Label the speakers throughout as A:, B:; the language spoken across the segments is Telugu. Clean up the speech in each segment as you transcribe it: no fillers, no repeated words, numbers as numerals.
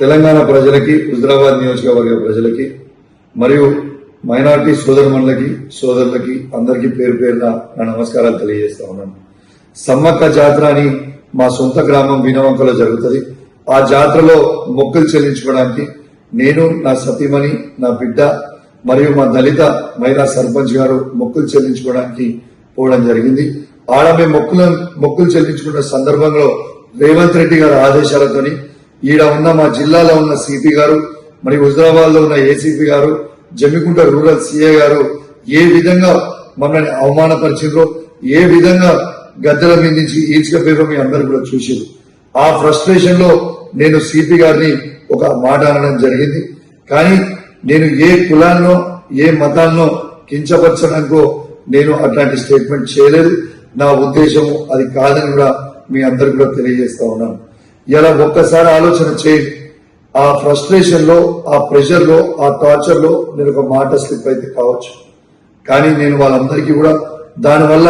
A: తెలంగాణ ప్రజలకి, హుజరాబాద్ నియోజకవర్గ ప్రజలకి మరియు మైనారిటీ సోదరులకి సోదరులకి అందరికీ పేరు పేరున నా నమస్కారాలు తెలియజేస్తా ఉన్నాను. సమ్మక్క జాతర అని మా సొంత గ్రామం వినవంకలో జరుగుతుంది. ఆ జాతరలో మొక్కులు చెల్లించుకోవడానికి నేను, నా సతీమణి, నా బిడ్డ మరియు మా దళిత మహిళా సర్పంచ్ గారు మొక్కులు చెల్లించుకోవడానికి పోవడం జరిగింది. ఆడ మేము మొక్కులు చెల్లించుకున్న సందర్భంలో రేవంత్ రెడ్డి గారి ఆదేశాలతోని ఈడ ఉన్న మా జిల్లాలో ఉన్న సిపి గారు మరియు హుజరాబాద్ లో ఉన్న ఏసీపీ గారు, జమ్మికుంట రూరల్ సిఐ గారు ఏ విధంగా మమ్మల్ని అవమానపరిచిందో, ఏ విధంగా గద్దెల మీద నుంచి ఈడ్చుకపోయారో మీ అందరూ కూడా చూసారు. ఆ ఫ్రస్ట్రేషన్ లో నేను సిపి గారిని ఒక మాట అనడం జరిగింది. కానీ నేను ఏ కులాన్నో ఏ మతాన్నో కించపరచడానికో నేను అట్లాంటి స్టేట్మెంట్ చేయలేదు. నా ఉద్దేశం అది కాదని కూడా మీ అందరు కూడా తెలియజేస్తా ఉన్నాను. ఇలా ఒక్కసారి ఆలోచన చేయండి. ఆ ఫ్రస్ట్రేషన్ లో, ఆ ప్రెషర్ లో, ఆ టార్చర్ లో నేను ఒక మాట స్లిప్ అయితే కావచ్చు. కానీ నేను వాళ్ళందరికీ కూడా దానివల్ల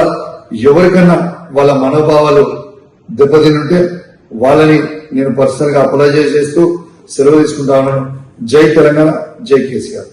A: ఎవరికన్నా వాళ్ళ మనోభావాలు దెబ్బతింటే వాళ్ళని నేను పర్సనల్ గా అప్లై చేస్తూ సెలవు తీసుకుంటా ఉన్నాను. జై తెలంగాణ, జై కేసీఆర్.